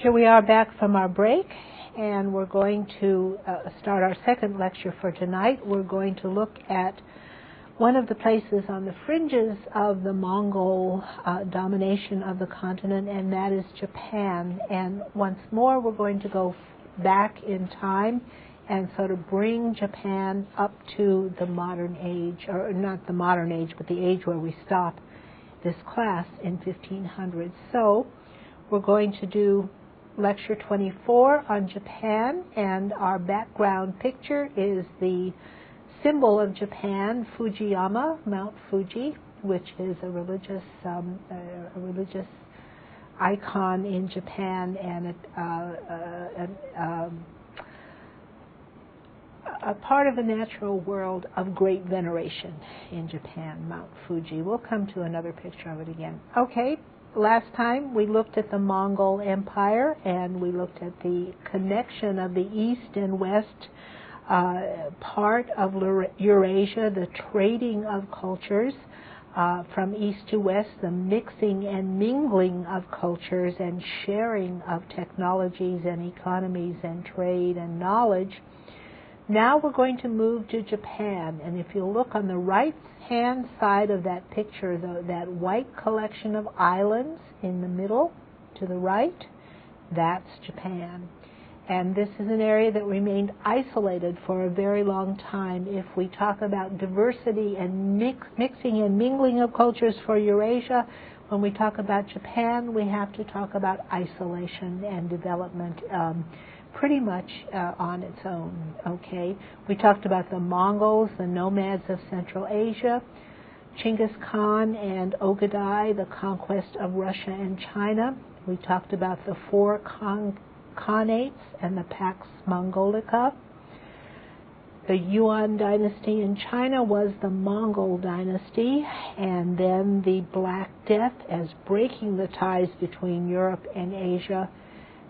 Here we are back from our break, and we're going to start our second lecture for tonight. We're going to look at one of the places on the fringes of the Mongol domination of the continent, and that is Japan. And once more, we're going to go back in time and sort of bring Japan up to the modern age, or not the modern age, but the age where we stop this class in 1500. So we're going to do Lecture 24 on Japan, and our background picture is the symbol of Japan, Fujiyama, Mount Fuji, which is a religious icon in Japan, and a part of the natural world of great veneration in Japan, Mount Fuji. We'll come to another picture of it again. Okay. Last time we looked at the Mongol Empire, and we looked at the connection of the East and West part of Eurasia, the trading of cultures from East to West, the mixing and mingling of cultures and sharing of technologies and economies and trade and knowledge. Now we're going to move to Japan, and if you look on the right-hand side of that picture, that white collection of islands in the middle to the right, that's Japan. And this is an area that remained isolated for a very long time. If we talk about diversity and mixing and mingling of cultures for Eurasia, when we talk about Japan, we have to talk about isolation and development pretty much on its own, okay? We talked about the Mongols, the nomads of Central Asia, Genghis Khan and Ogadai, the conquest of Russia and China. We talked about the four Khanates and the Pax Mongolica. The Yuan dynasty in China was the Mongol dynasty, and then the Black Death as breaking the ties between Europe and Asia.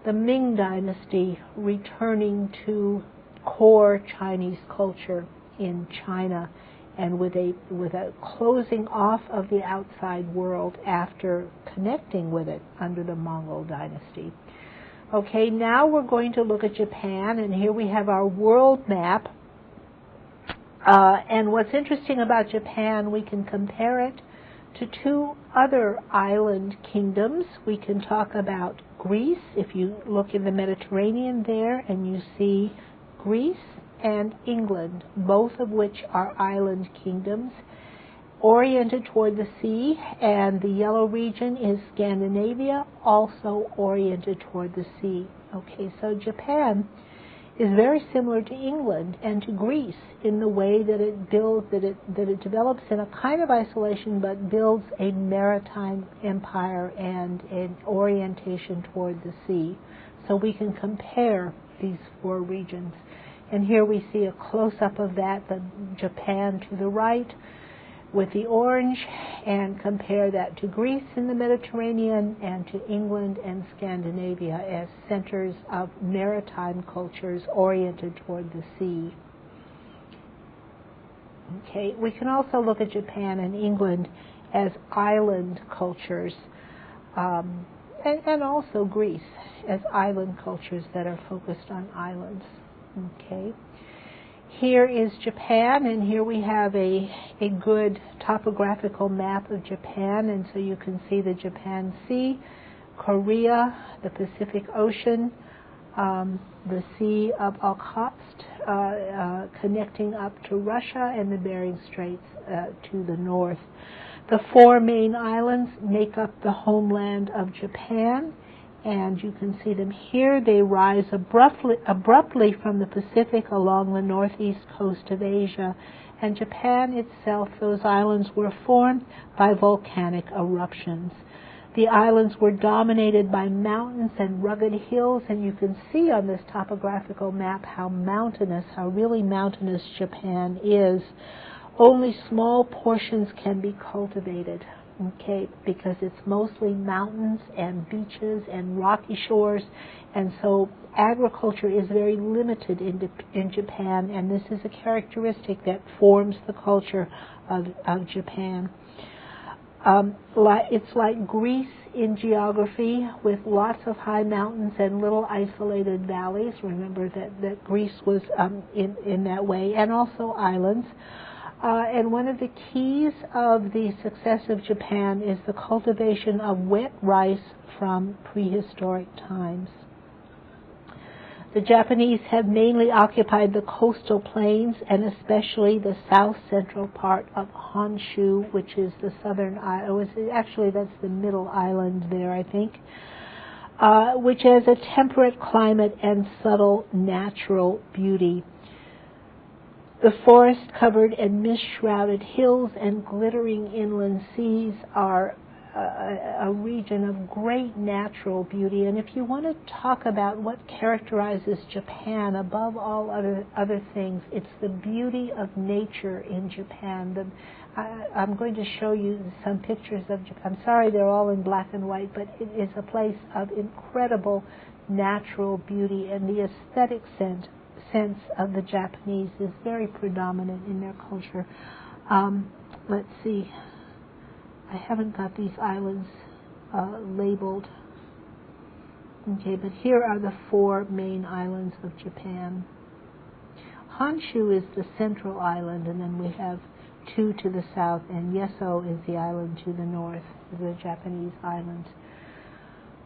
The Ming dynasty returning to core Chinese culture in China, and with a closing off of the outside world after connecting with it under the Mongol dynasty. Okay, now we're going to look at Japan, and here we have our world map. And what's interesting about Japan, we can compare it to two other island kingdoms. We can talk about Greece. If you look in the Mediterranean there, and you see Greece and England, both of which are island kingdoms, oriented toward the sea, and the yellow region is Scandinavia, also oriented toward the sea. Okay, so Japan is very similar to England and to Greece in the way that it builds, that it develops in a kind of isolation, but builds a maritime empire and an orientation toward the sea. So we can compare these four regions. And here we see a close-up of that, the Japan to the right with the orange, and compare that to Greece in the Mediterranean and to England and Scandinavia as centers of maritime cultures oriented toward the sea. Okay, we can also look at Japan and England as island cultures, and also Greece as island cultures that are focused on islands. Okay. Here is Japan, and here we have a good topographical map of Japan, and so you can see the Japan Sea, Korea, the Pacific Ocean, the Sea of Okhotsk connecting up to Russia, and the Bering Straits to the north. The four main islands make up the homeland of Japan, and you can see them here. They rise abruptly from the Pacific along the northeast coast of Asia, and Japan itself, those islands were formed by volcanic eruptions. The islands were dominated by mountains and rugged hills, and you can see on this topographical map how really mountainous Japan is. Only small portions can be cultivated. Okay, because it's mostly mountains and beaches and rocky shores, and so agriculture is very limited in Japan, and this is a characteristic that forms the culture of Japan. It's like Greece in geography, with lots of high mountains and little isolated valleys. Remember that Greece was in that way, and also islands. And one of the keys of the success of Japan is the cultivation of wet rice from prehistoric times. The Japanese have mainly occupied the coastal plains, and especially the south-central part of Honshu, which is the southern island. Actually, that's the middle island there, I think, which has a temperate climate and subtle natural beauty. The forest-covered and mist-shrouded hills and glittering inland seas are a region of great natural beauty. And if you want to talk about what characterizes Japan above all other things, it's the beauty of nature in Japan. I'm going to show you some pictures of Japan. I'm sorry they're all in black and white, but it is a place of incredible natural beauty, and the aesthetic sense of the Japanese is very predominant in their culture. Let's see. I haven't got these islands labeled. Okay, but here are the 4 main islands of Japan. Honshu is the central island, and then we have 2 to the south, and Yeso is the island to the north, the Japanese islands.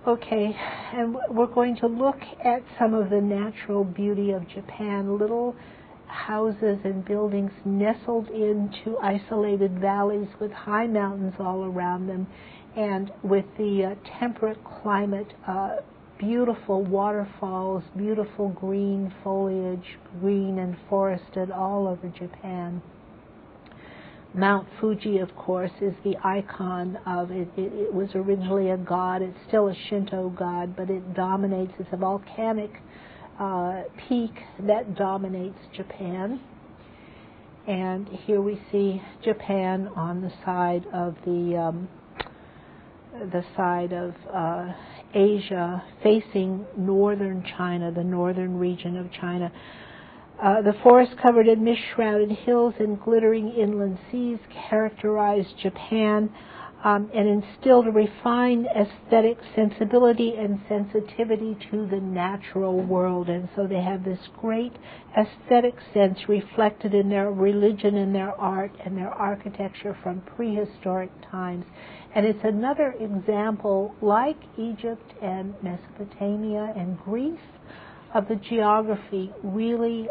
Okay, and we're going to look at some of the natural beauty of Japan, little houses and buildings nestled into isolated valleys with high mountains all around them, and with the temperate climate, beautiful waterfalls, beautiful green foliage, green and forested all over Japan. Mount Fuji, of course, is the icon of it. It was originally a god. It's still a Shinto god, but it dominates. It's a volcanic peak that dominates Japan. And here we see Japan on the side of Asia, facing northern China, the northern region of China. The forest-covered and mist-shrouded hills and glittering inland seas characterize Japan and instilled a refined aesthetic sensibility and sensitivity to the natural world. And so they have this great aesthetic sense reflected in their religion and their art and their architecture from prehistoric times. And it's another example, like Egypt and Mesopotamia and Greece, of the geography really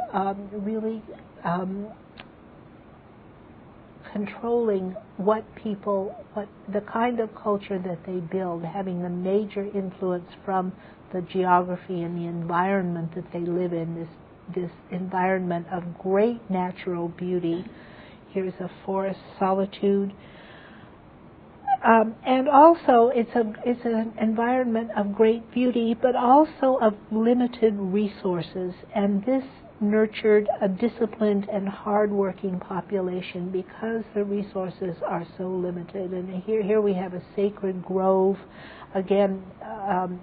controlling what the kind of culture that they build, having a major influence from the geography and the environment that they live in, this environment of great natural beauty. Here's a forest solitude. And also, it's an environment of great beauty, but also of limited resources. And this nurtured a disciplined and hard-working population because the resources are so limited. And here we have a sacred grove. Again,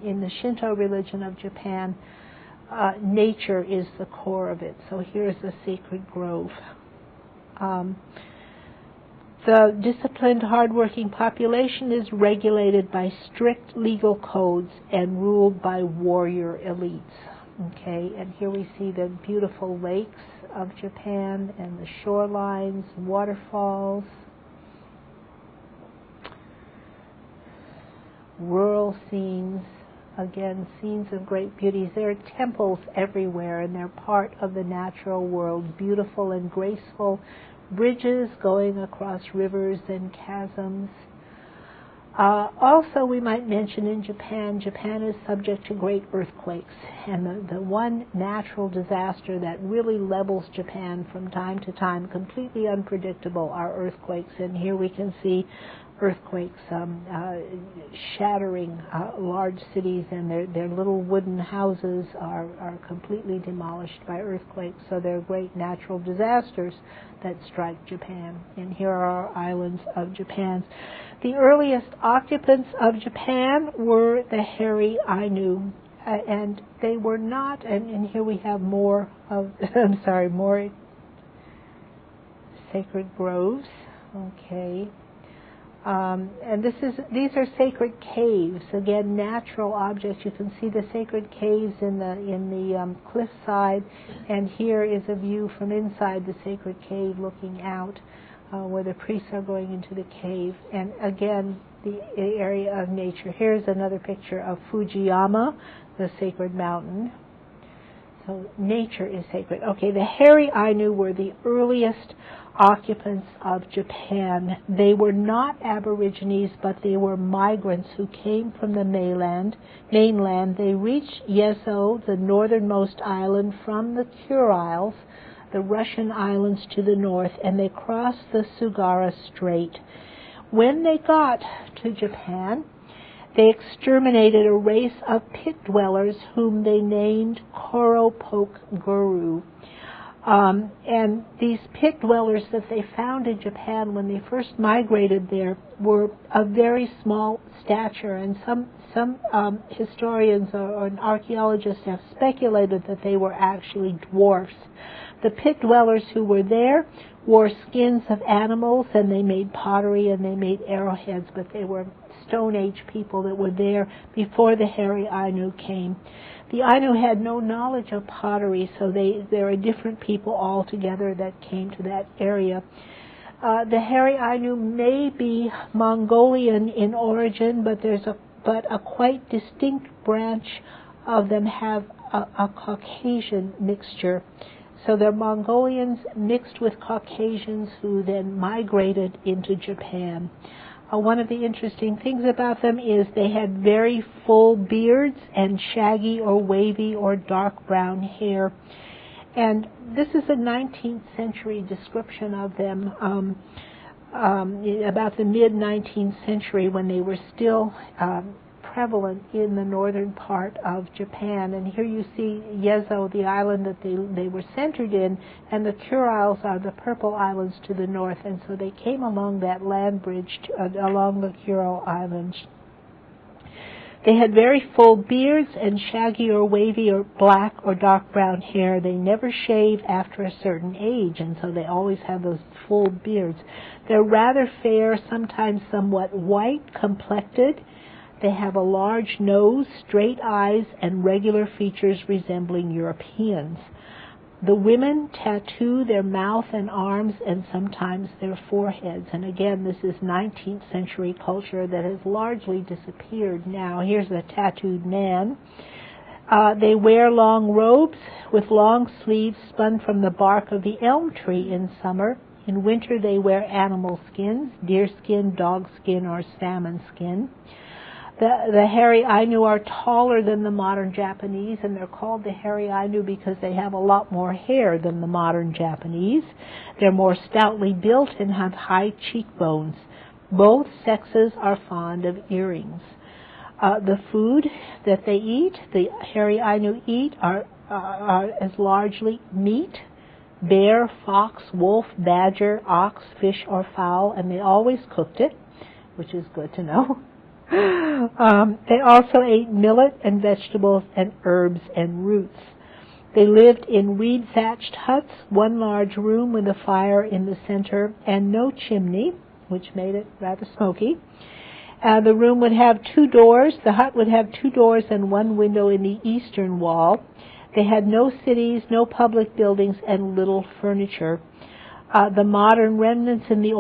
in the Shinto religion of Japan, nature is the core of it. So here's a sacred grove. The disciplined, hard-working population is regulated by strict legal codes and ruled by warrior elites. Okay, and here we see the beautiful lakes of Japan and the shorelines, waterfalls, rural scenes, again, scenes of great beauty. There are temples everywhere, and they're part of the natural world, beautiful and graceful bridges going across rivers and chasms. Also, we might mention in Japan is subject to great earthquakes, and the one natural disaster that really levels Japan from time to time, completely unpredictable, are earthquakes. And here we can see earthquakes shattering large cities, and their little wooden houses are completely demolished by earthquakes. So they're great natural disasters that strike Japan. And here are our islands of Japan. The earliest occupants of Japan were the hairy Ainu, and they were not, and here we have more sacred groves. Okay. And these are sacred caves. Again, natural objects. You can see the sacred caves in the cliffside, and here is a view from inside the sacred cave, looking out, where the priests are going into the cave. And again, the area of nature. Here's another picture of Fujiyama, the sacred mountain. So nature is sacred. Okay, the hairy Ainu were the earliest occupants of Japan. They were not aborigines, but they were migrants who came from the mainland. They reached Yezo, the northernmost island, from the Kurils, the Russian islands to the north, and they crossed the Sugara Strait. When they got to Japan, they exterminated a race of pit dwellers whom they named Koropok Guru. And these pit dwellers that they found in Japan when they first migrated there were of very small stature, and some historians or archaeologists have speculated that they were actually dwarfs. The pit dwellers who were there wore skins of animals, and they made pottery and they made arrowheads, but they were Stone Age people that were there before the hairy Ainu came. The Ainu had no knowledge of pottery, so there are different people altogether that came to that area. The hairy Ainu may be Mongolian in origin, but a quite distinct branch of them have a Caucasian mixture. So they're Mongolians mixed with Caucasians who then migrated into Japan. One of the interesting things about them is they had very full beards and shaggy or wavy or dark brown hair. And this is a 19th century description of them, about the mid-19th century, when they were still prevalent in the northern part of Japan. And here you see Yezo, the island that they were centered in, and the Kurils are the purple islands to the north. And so they came along that land bridge along the Kuril Islands. They had very full beards and shaggy or wavy or black or dark brown hair. They never shave after a certain age, and so they always have those full beards. They're rather fair, sometimes somewhat white complected. They have a large nose, straight eyes, and regular features resembling Europeans. The women tattoo their mouth and arms and sometimes their foreheads. And again, this is 19th century culture that has largely disappeared now. Here's a tattooed man. They wear long robes with long sleeves spun from the bark of the elm tree in summer. In winter, they wear animal skins, deer skin, dog skin, or salmon skin. The hairy Ainu are taller than the modern Japanese, and they're called the hairy Ainu because they have a lot more hair than the modern Japanese. They're more stoutly built and have high cheekbones. Both sexes are fond of earrings. The food that they eat, the hairy Ainu eat, is largely meat, bear, fox, wolf, badger, ox, fish, or fowl, and they always cooked it, which is good to know. They also ate millet and vegetables and herbs and roots. They lived in reed-thatched huts, one large room with a fire in the center and no chimney, which made it rather smoky. The room would have two doors. The hut would have two doors and one window in the eastern wall. They had no cities, no public buildings, and little furniture. The modern remnants in the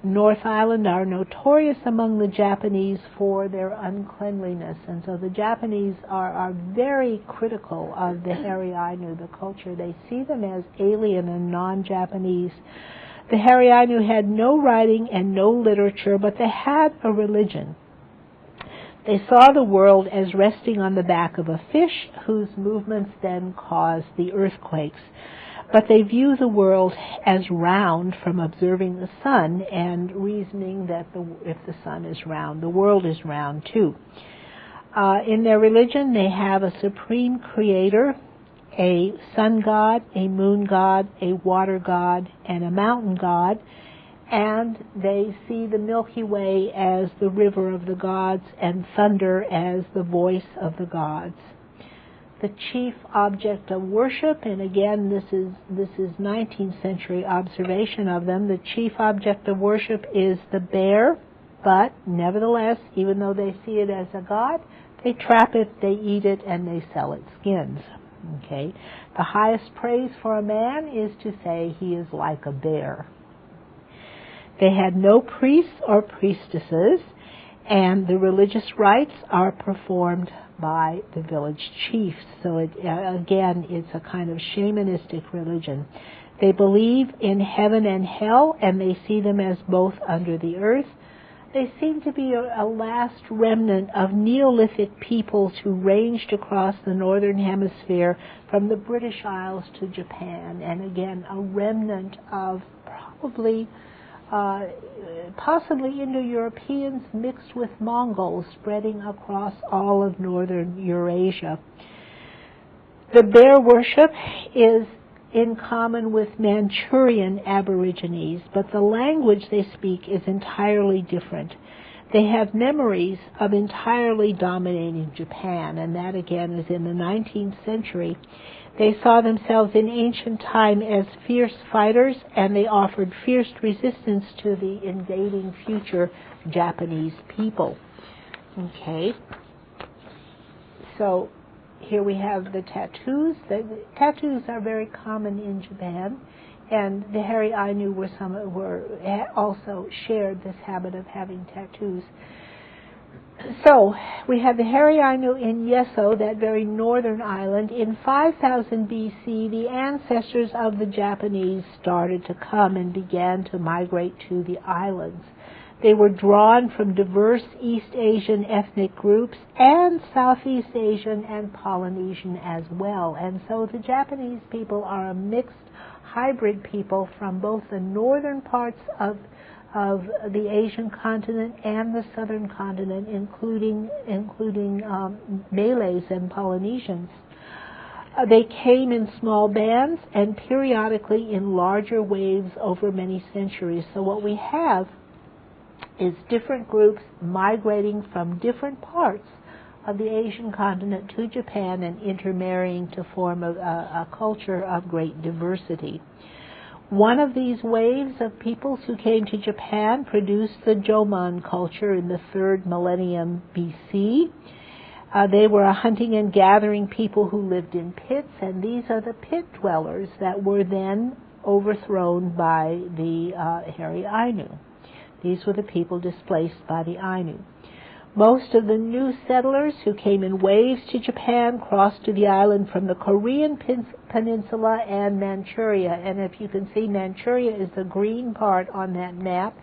North Island are notorious among the Japanese for their uncleanliness. And so the Japanese are very critical of the hairy Ainu, the culture. They see them as alien and non-Japanese. The hairy Ainu had no writing and no literature, but they had a religion. They saw the world as resting on the back of a fish, whose movements then caused the earthquakes. But they view the world as round from observing the sun and reasoning that if the sun is round, the world is round too. In their religion, they have a supreme creator, a sun god, a moon god, a water god, and a mountain god, and they see the Milky Way as the river of the gods and thunder as the voice of the gods. The chief object of worship, and again this is 19th century observation of them, the chief object of worship is the bear, but nevertheless, even though they see it as a god, they trap it, they eat it, and they sell its skins. Okay? The highest praise for a man is to say he is like a bear. They had no priests or priestesses, and the religious rites are performed by the village chiefs. So again, it's a kind of shamanistic religion. They believe in heaven and hell, and they see them as both under the earth. They seem to be a last remnant of Neolithic peoples who ranged across the northern hemisphere from the British Isles to Japan, and again, a remnant of possibly Indo-Europeans mixed with Mongols spreading across all of northern Eurasia. The bear worship is in common with Manchurian Aborigines, but the language they speak is entirely different. They have memories of entirely dominating Japan, and that again is in the 19th century. They saw themselves in ancient time as fierce fighters, and they offered fierce resistance to the invading future Japanese people. Okay, so here we have the tattoos. The tattoos are very common in Japan, and the hairy Ainu also shared this habit of having tattoos. So we have the hairy Ainu in Yeso, that very northern island. In 5000 BC, the ancestors of the Japanese started to come and began to migrate to the islands. They were drawn from diverse East Asian ethnic groups and Southeast Asian and Polynesian as well. And so the Japanese people are a mixed hybrid people from both the northern parts of the Asian continent and the southern continent, including Malays and Polynesians. They came in small bands and periodically in larger waves over many centuries. So what we have is different groups migrating from different parts of the Asian continent to Japan and intermarrying to form a culture of great diversity. One of these waves of peoples who came to Japan produced the Jomon culture in the 3rd millennium BC. They were a hunting and gathering people who lived in pits, and these are the pit dwellers that were then overthrown by the hairy Ainu. These were the people displaced by the Ainu. Most of the new settlers who came in waves to Japan crossed to the island from the Korean peninsula and Manchuria. And if you can see, Manchuria is the green part on that map,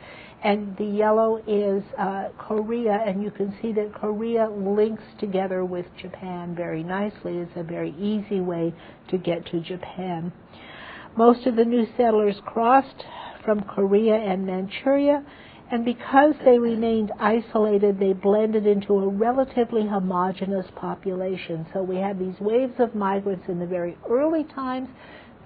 and the yellow is Korea, and you can see that Korea links together with Japan very nicely. It's a very easy way to get to Japan. Most of the new settlers crossed from Korea and Manchuria, and because they remained isolated, they blended into a relatively homogeneous population. So we had these waves of migrants in the very early times,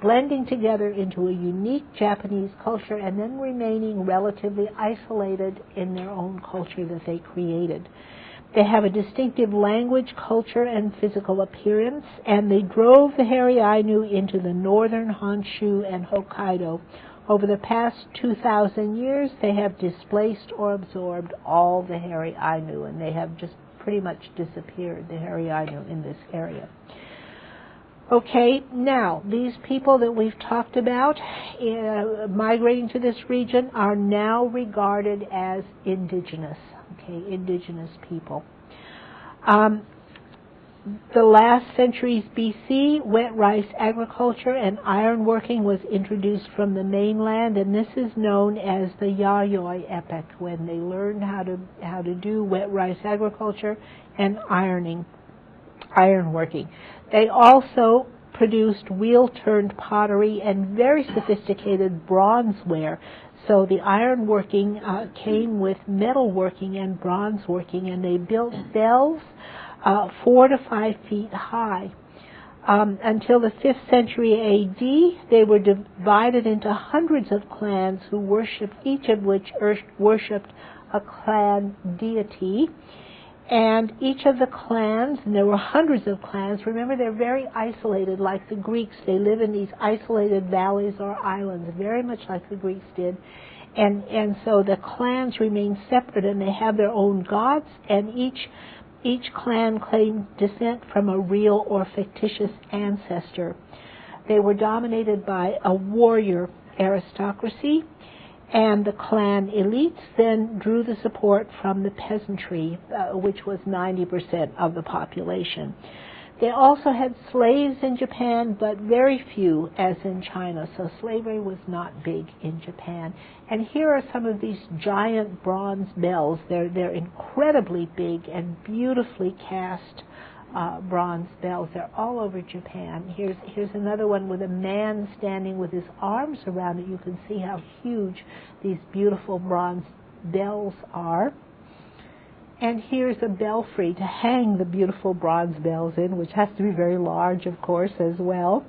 blending together into a unique Japanese culture and then remaining relatively isolated in their own culture that they created. They have a distinctive language, culture, and physical appearance, and they drove the hairy Ainu into the northern Honshu and Hokkaido. Over the past 2,000 years, they have displaced or absorbed all the hairy Ainu, and they have just pretty much disappeared, the hairy Ainu, in this area. Okay, now, these people that we've talked about migrating to this region are now regarded as indigenous, okay, indigenous people. The last centuries BC, wet rice agriculture and ironworking was introduced from the mainland, and this is known as the Yayoi epoch, when they learned how to do wet rice agriculture and ironworking. They also produced wheel-turned pottery and very sophisticated bronzeware. So the ironworking came with metalworking and bronzeworking, and they built bells 4 to 5 feet high. Until the 5th century A.D., they were divided into hundreds of clans who worshipped, each of which worshipped a clan deity. And each of the clans, and there were hundreds of clans, remember they're very isolated like the Greeks. They live in these isolated valleys or islands, very much like the Greeks did. And so the clans remain separate, and they have their own gods, and each clan claimed descent from a real or fictitious ancestor. They were dominated by a warrior aristocracy, and the clan elites then drew the support from the peasantry, which was 90% of the population. They also had slaves in Japan, but very few, as in China, so slavery was not big in Japan. And here are some of these giant bronze bells. They're incredibly big and beautifully cast bronze bells. They're all over Japan. Here's another one with a man standing with his arms around it. You can see how huge these beautiful bronze bells are. And here's a belfry to hang the beautiful bronze bells in, which has to be very large, of course, as well,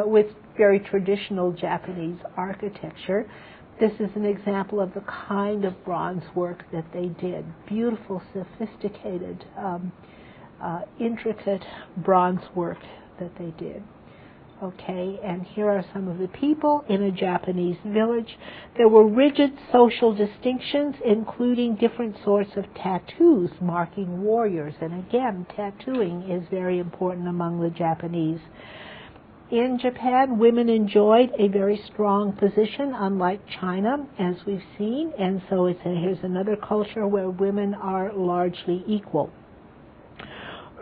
with very traditional Japanese architecture. This is an example of the kind of bronze work that they did. Beautiful, sophisticated, intricate bronze work that they did. Okay, and here are some of the people in a Japanese village. There were rigid social distinctions, including different sorts of tattoos marking warriors. And again, tattooing is very important among the Japanese. In Japan, women enjoyed a very strong position, unlike China, as we've seen. And so here's another culture where women are largely equal.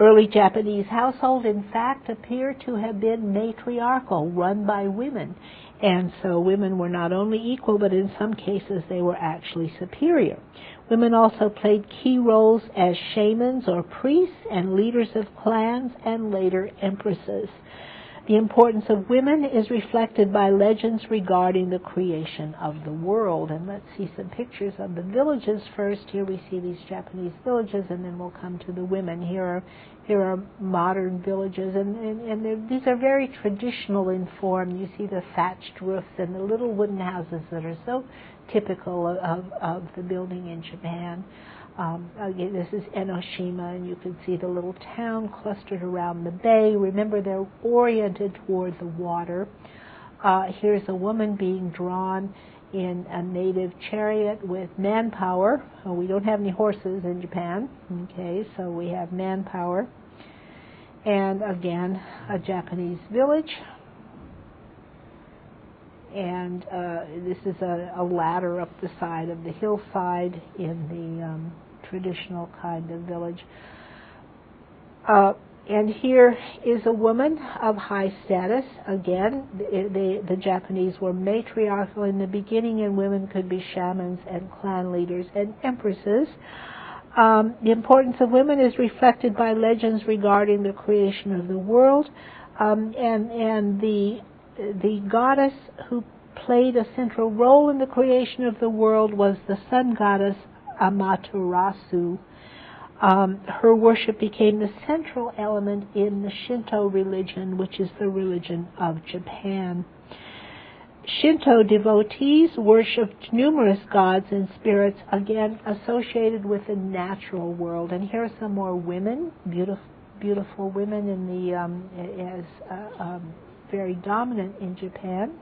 Early Japanese households, in fact, appear to have been matriarchal, run by women. And so women were not only equal, but in some cases they were actually superior. Women also played key roles as shamans or priests and leaders of clans and later empresses. The importance of women is reflected by legends regarding the creation of the world. And let's see some pictures of the villages first. Here we see these Japanese villages, and then we'll come to the women. Here are modern villages, and these are very traditional in form. You see the thatched roofs and the little wooden houses that are so typical of the building in Japan. Again, this is Enoshima, and you can see the little town clustered around the bay. Remember, they're oriented toward the water. Here's a woman being drawn in a native chariot with manpower. We don't have any horses in Japan, okay, so we have manpower. And again, a Japanese village. And this is a ladder up the side of the hillside in the traditional kind of village. And here is a woman of high status. Again, the Japanese were matriarchal in the beginning, and women could be shamans and clan leaders and empresses. The importance of women is reflected by legends regarding the creation of the world, and the goddess who played a central role in the creation of the world was the sun goddess Amaterasu. Her worship became the central element in the Shinto religion, which is the religion of Japan. Shinto devotees worshipped numerous gods and spirits, again associated with the natural world. And here are some more women, beautiful women in the very dominant in Japan.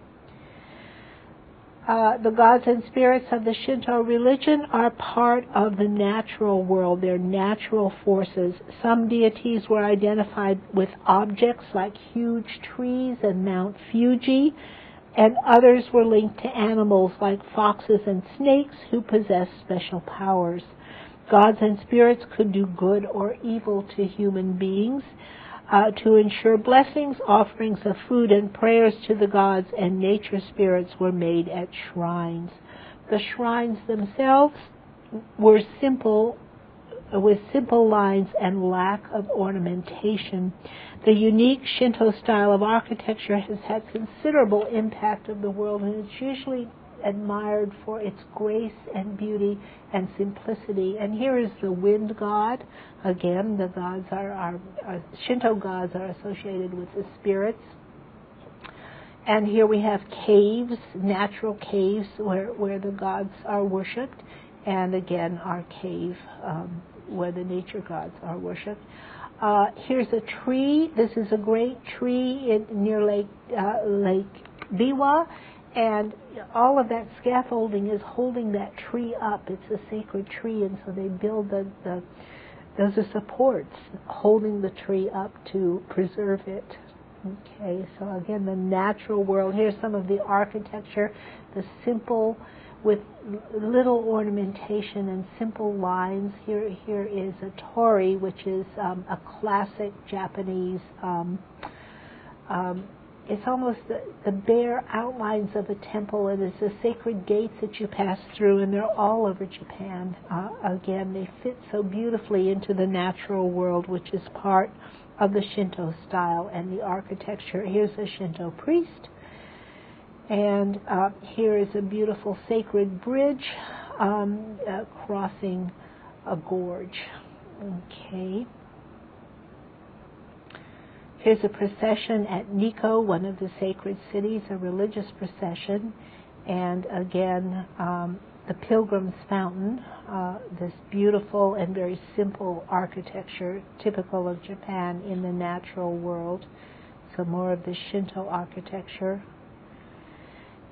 The gods and spirits of the Shinto religion are part of the natural world. They're natural forces. Some deities were identified with objects like huge trees and Mount Fuji, and others were linked to animals like foxes and snakes who possessed special powers. Gods and spirits could do good or evil to human beings. To ensure blessings, offerings of food and prayers to the gods and nature spirits were made at shrines. The shrines themselves were simple, with simple lines and lack of ornamentation. The unique Shinto style of architecture has had considerable impact on the world, and it's usually admired for its grace and beauty and simplicity. And here is the wind god. Again, the gods are Shinto gods are associated with the spirits. And here we have caves, natural caves where the gods are worshipped, and again our cave where the nature gods are worshipped. Here's a tree. This is a great tree near Lake Biwa. And all of that scaffolding is holding that tree up. It's a sacred tree, and so they build those are supports holding the tree up to preserve it. Okay, so again, the natural world. Here's some of the architecture, the simple, with little ornamentation and simple lines. Here is a torii, which is a classic Japanese. It's almost the bare outlines of a temple, and it's the sacred gates that you pass through, and they're all over Japan. Again, they fit so beautifully into the natural world, which is part of the Shinto style and the architecture. Here's a Shinto priest, and here is a beautiful sacred bridge crossing a gorge. Okay. Here's a procession at Nikko, one of the sacred cities, a religious procession. And again, the Pilgrim's Fountain, this beautiful and very simple architecture typical of Japan in the natural world. So more of the Shinto architecture.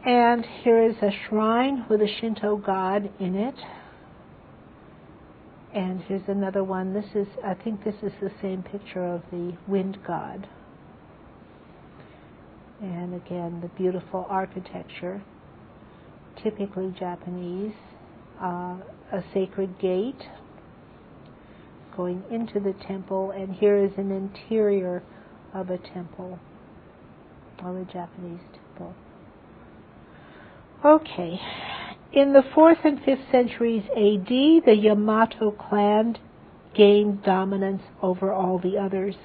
And here is a shrine with a Shinto god in it. And here's another one. I think this is the same picture of the wind god. And again, the beautiful architecture, typically Japanese. A sacred gate going into the temple, and here is an interior of a temple, of a Japanese temple. Okay. In the 4th and 5th centuries AD, the Yamato clan gained dominance over all the others.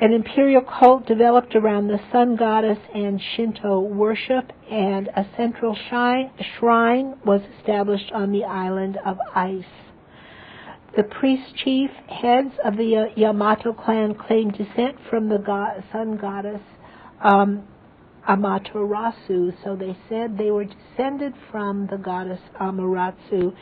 An imperial cult developed around the sun goddess and Shinto worship, and a central shrine was established on the island of Ice. The priest chief heads of the Yamato clan claimed descent from the sun goddess Amaterasu, so they said they were descended from the goddess Amaterasu,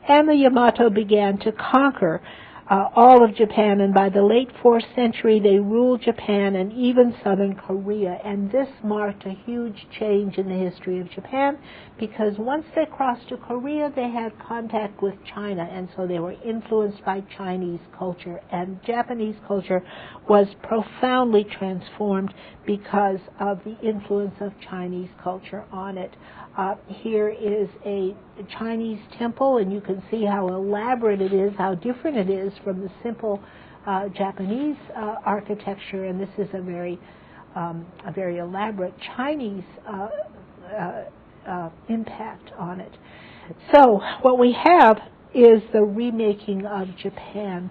and the Yamato began to conquer all of Japan, and by the late 4th century they ruled Japan and even southern Korea, and this marked a huge change in the history of Japan, because once they crossed to Korea they had contact with China, and so they were influenced by Chinese culture, and Japanese culture was profoundly transformed because of the influence of Chinese culture on it. Here is a Chinese temple, and you can see how elaborate it is, how different it is from the simple Japanese architecture, and this is a very elaborate Chinese impact on it. So what we have is the remaking of Japan.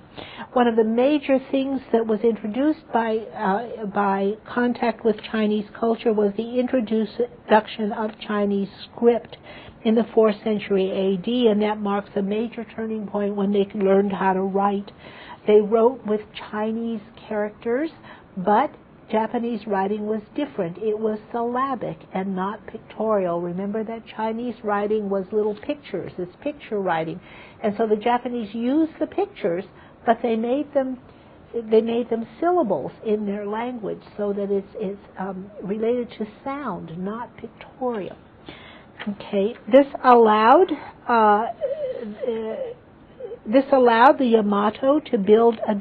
One of the major things that was introduced by contact with Chinese culture was the introduction of Chinese script in the 4th century AD, and that marks a major turning point when they learned how to write. They wrote with Chinese characters, but Japanese writing was different. It was syllabic and not pictorial. Remember that Chinese writing was little pictures. It's picture writing. And so the Japanese used the pictures, but they made them syllables in their language so that it's related to sound, not pictorial. Okay, this allowed the Yamato to build a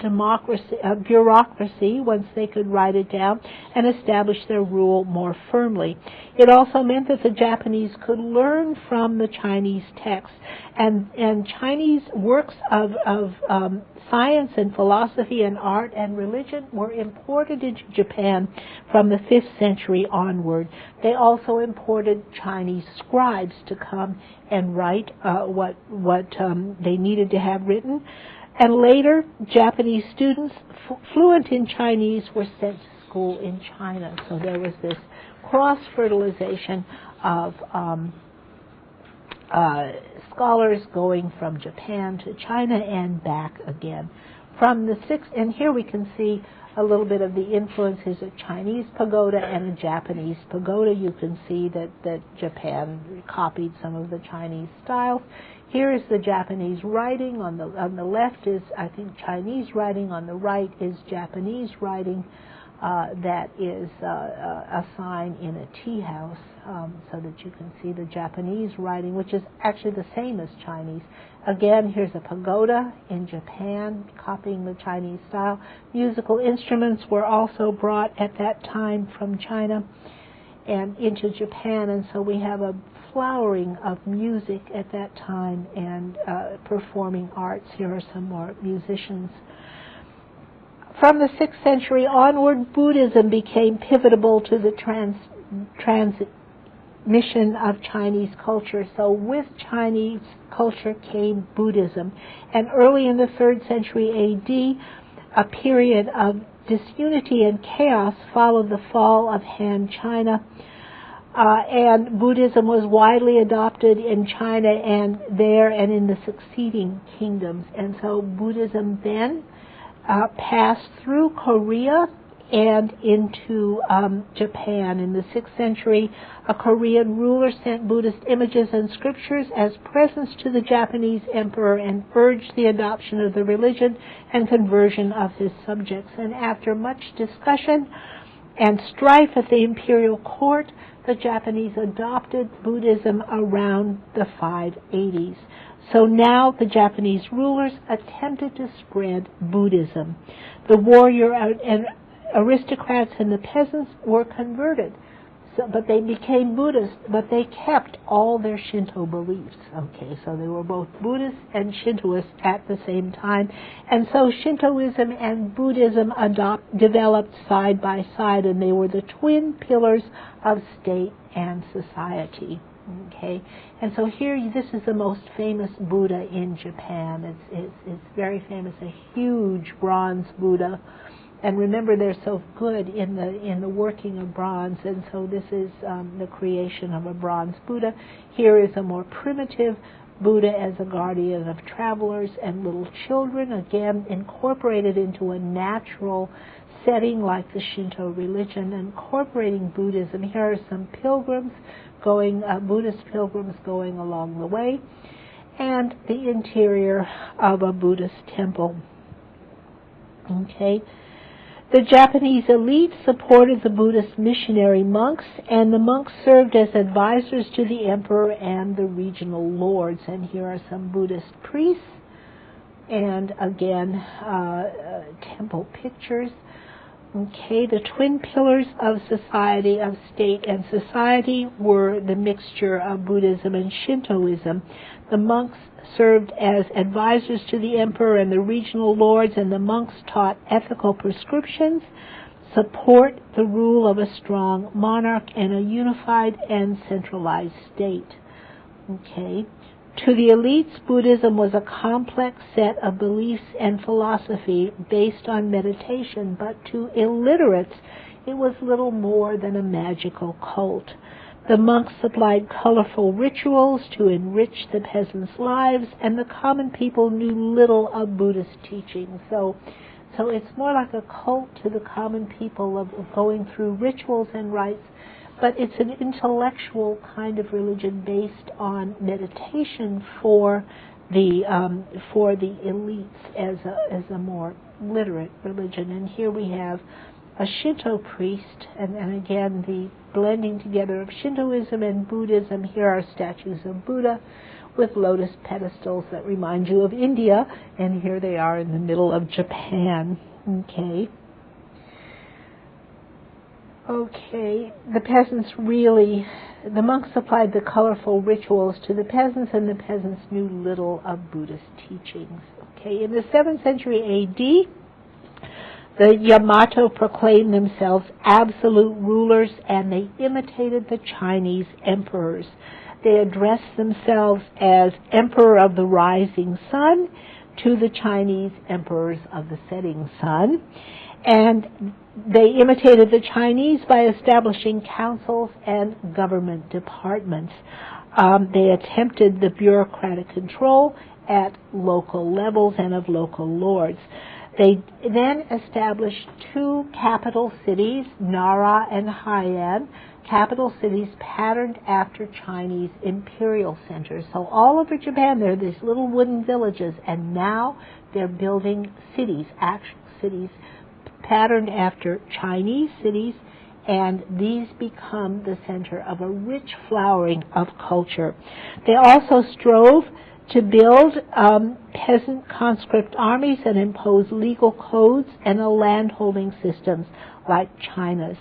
bureaucracy once they could write it down and establish their rule more firmly. It also meant that the Japanese could learn from the Chinese texts, and Chinese works of science and philosophy and art and religion were imported into Japan from the 5th century onward. They also imported Chinese scribes to come and write what they needed to have written. And later, Japanese students fluent in Chinese were sent to school in China. So there was this cross-fertilization of scholars going from Japan to China and back again. From the 6th, and here we can see a little bit of the influences of Chinese pagoda and a Japanese pagoda. You can see that Japan copied some of the Chinese styles. Here is the Japanese writing. On the left is, I think, Chinese writing. On the right is Japanese writing. that is a sign in a tea house, so that you can see the Japanese writing, which is actually the same as Chinese. Again, here's a pagoda in Japan, copying the Chinese style. Musical instruments were also brought at that time from China and into Japan, and so we have a flowering of music at that time and performing arts. Here are some more musicians. From the 6th century onward, Buddhism became pivotal to the transmission of Chinese culture. So with Chinese culture came Buddhism. And early in the 3rd century A.D., a period of disunity and chaos followed the fall of Han China. And Buddhism was widely adopted in China and there and in the succeeding kingdoms. And so Buddhism then passed through Korea and into Japan. In the 6th century, a Korean ruler sent Buddhist images and scriptures as presents to the Japanese emperor and urged the adoption of the religion and conversion of his subjects. And after much discussion and strife at the imperial court, the Japanese adopted Buddhism around the 580s. So now the Japanese rulers attempted to spread Buddhism. The warrior and aristocrats and the peasants were converted, but they became Buddhist, but they kept all their Shinto beliefs. Okay, so they were both Buddhists and Shintoists at the same time. And so Shintoism and Buddhism developed side by side, and they were the twin pillars of state and society. Okay, and so here, this is the most famous Buddha in Japan. It's very famous, a huge bronze Buddha. And remember, they're so good in the working of bronze, and so this is the creation of a bronze Buddha. Here is a more primitive Buddha as a guardian of travelers and little children, again incorporated into a natural setting like the Shinto religion, incorporating Buddhism. Here are some pilgrims Buddhist pilgrims going along the way, and the interior of a Buddhist temple. Okay. The Japanese elite supported the Buddhist missionary monks, and the monks served as advisors to the emperor and the regional lords. And here are some Buddhist priests, and again, temple pictures. Okay, the twin pillars of society, of state and society, were the mixture of Buddhism and Shintoism. The monks served as advisors to the emperor and the regional lords, and the monks taught ethical prescriptions, support the rule of a strong monarch, and a unified and centralized state. Okay. To the elites, Buddhism was a complex set of beliefs and philosophy based on meditation, but to illiterates, it was little more than a magical cult. The monks supplied colorful rituals to enrich the peasants' lives, and the common people knew little of Buddhist teaching. So it's more like a cult to the common people of going through rituals and rites, but it's an intellectual kind of religion based on meditation for the elites as a more literate religion. And here we have a Shinto priest, and again the blending together of Shintoism and Buddhism. Here are statues of Buddha with lotus pedestals that remind you of India, and here they are in the middle of Japan. Okay, the monks supplied the colorful rituals to the peasants, and the peasants knew little of Buddhist teachings. Okay, in the 7th century A.D., the Yamato proclaimed themselves absolute rulers, and they imitated the Chinese emperors. They addressed themselves as Emperor of the Rising Sun to the Chinese emperors of the setting sun. And they imitated the Chinese by establishing councils and government departments. They attempted the bureaucratic control at local levels and of local lords. They then established 2 capital cities, Nara and Heian, capital cities patterned after Chinese imperial centers. So all over Japan there are these little wooden villages, and now they're building cities, actual cities, patterned after Chinese cities, and these become the center of a rich flowering of culture. They also strove to build peasant conscript armies and impose legal codes and a landholding systems like China's.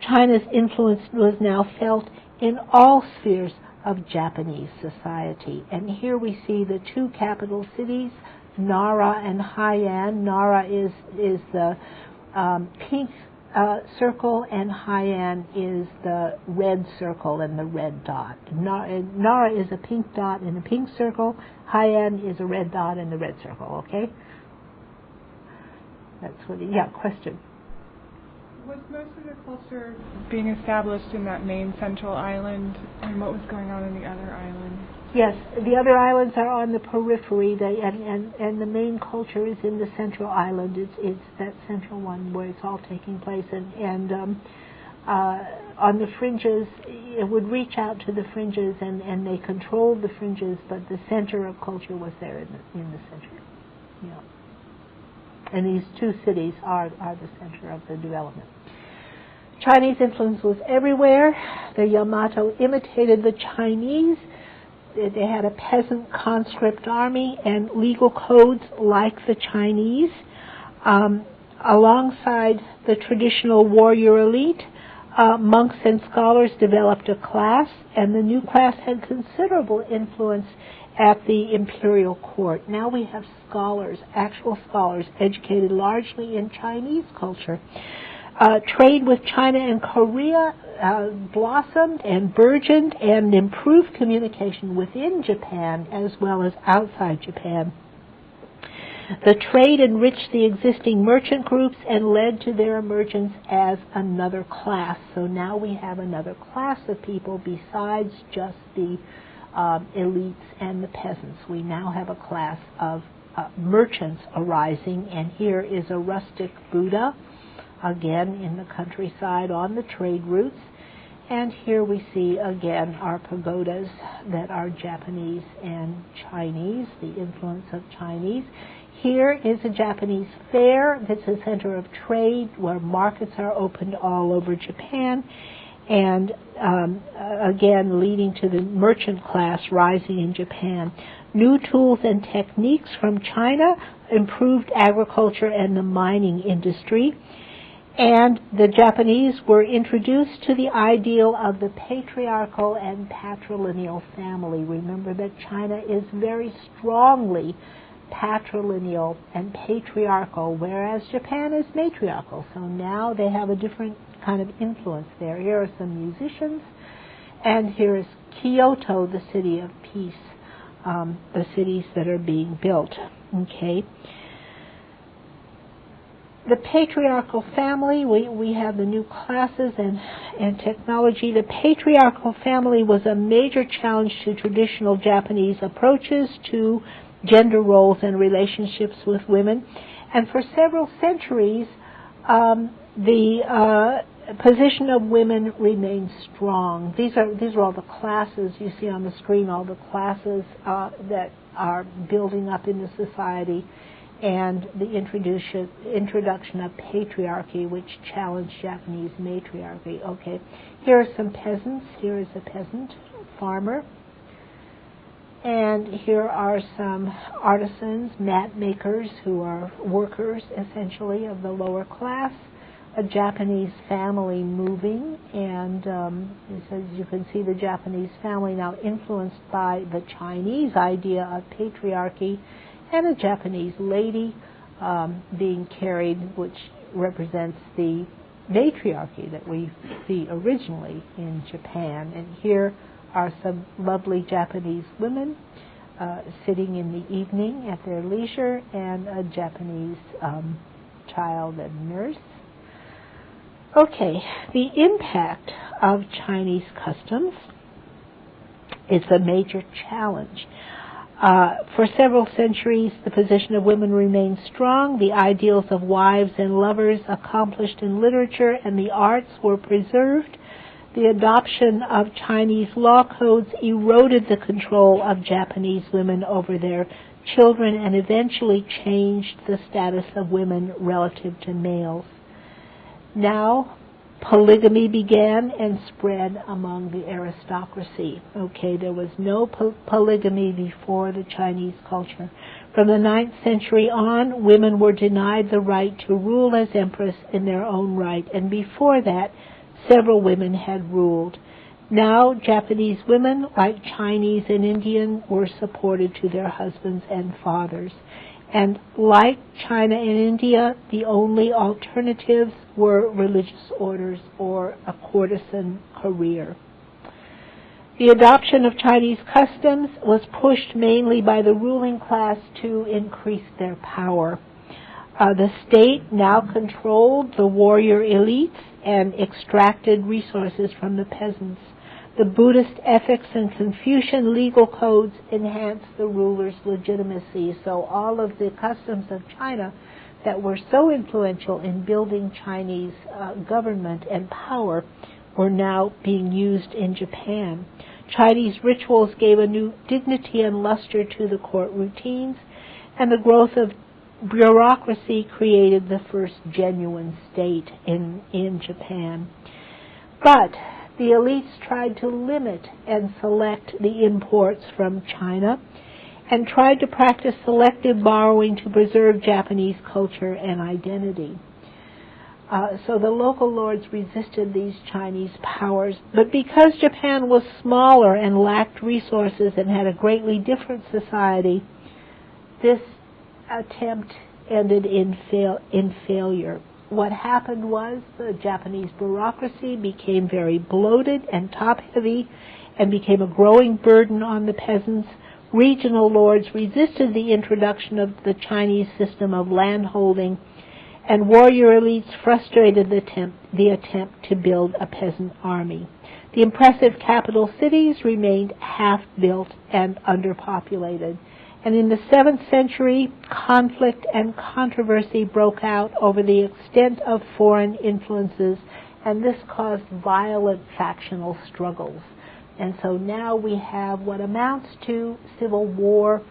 China's influence was now felt in all spheres of Japanese society. And here we see the two capital cities, Nara and Heian. Nara is the pink circle, and Heian is the red circle and the red dot. Nara is a pink dot and a pink circle. Heian is a red dot and the red circle, okay? That's what, question. Was most of the culture being established in that main central island, and what was going on in the other islands? Yes, the other islands are on the periphery, and the main culture is in the central island. It's that central one where it's all taking place, and on the fringes, it would reach out to the fringes, and they controlled the fringes, but the center of culture was there in the center. Yeah. And these two cities are the center of the development. Chinese influence was everywhere. The Yamato imitated the Chinese. They had a peasant conscript army and legal codes like the Chinese. Alongside the traditional warrior elite, monks and scholars developed a class, and the new class had considerable influence at the imperial court. Now we have scholars, actual scholars, educated largely in Chinese culture. Trade with China and Korea blossomed and burgeoned, and improved communication within Japan as well as outside Japan. The trade enriched the existing merchant groups and led to their emergence as another class. So now we have another class of people besides just the elites and the peasants. We now have a class of merchants arising, and here is a rustic Buddha, again in the countryside on the trade routes. And here we see again our pagodas that are Japanese and Chinese, the influence of Chinese. Here is a Japanese fair that's a center of trade where markets are opened all over Japan, and again leading to the merchant class rising in Japan. New tools and techniques from China improved agriculture and the mining industry, and the Japanese were introduced to the ideal of the patriarchal and patrilineal family. Remember that China is very strongly patrilineal and patriarchal, whereas Japan is matriarchal. So now they have a different kind of influence there. Here are some musicians, and here is Kyoto, the city of peace, the cities that are being built. Okay. The patriarchal family, we have the new classes and technology. The patriarchal family was a major challenge to traditional Japanese approaches to gender roles and relationships with women. And for several centuries, the position of women remained strong. These are all the classes you see on the screen, all the classes that are building up in the society, and the introduction of patriarchy, which challenged Japanese matriarchy. Okay, here are some peasants. Here is a peasant farmer. And here are some artisans, mat makers, who are workers, essentially, of the lower class. A Japanese family moving, and as you can see, the Japanese family now influenced by the Chinese idea of patriarchy, and a Japanese lady being carried, which represents the matriarchy that we see originally in Japan. And here are some lovely Japanese women sitting in the evening at their leisure, and a Japanese child and nurse. Okay, the impact of Chinese customs is a major challenge. For several centuries, the position of women remained strong. The ideals of wives and lovers accomplished in literature and the arts were preserved. The adoption of Chinese law codes eroded the control of Japanese women over their children and eventually changed the status of women relative to males. Now, polygamy began and spread among the aristocracy. Okay, there was no polygamy before the Chinese culture. From the 9th century on, women were denied the right to rule as empress in their own right, and before that, several women had ruled. Now, Japanese women, like Chinese and Indian, were supported to their husbands and fathers. And like China and India, the only alternatives were religious orders or a courtesan career. The adoption of Chinese customs was pushed mainly by the ruling class to increase their power. The state now controlled the warrior elites and extracted resources from the peasants. The Buddhist ethics and Confucian legal codes enhanced the ruler's legitimacy. So all of the customs of China that were so influential in building Chinese government and power were now being used in Japan. Chinese rituals gave a new dignity and luster to the court routines, and the growth of bureaucracy created the first genuine state in Japan. But the elites tried to limit and select the imports from China and tried to practice selective borrowing to preserve Japanese culture and identity. So the local lords resisted these Chinese powers, but because Japan was smaller and lacked resources and had a greatly different society, this attempt ended in failure. What happened was the Japanese bureaucracy became very bloated and top-heavy and became a growing burden on the peasants. Regional lords resisted the introduction of the Chinese system of landholding, and warrior elites frustrated the attempt to build a peasant army. The impressive capital cities remained half-built and underpopulated. And in the 7th century, conflict and controversy broke out over the extent of foreign influences, and this caused violent factional struggles. And so now we have what amounts to civil war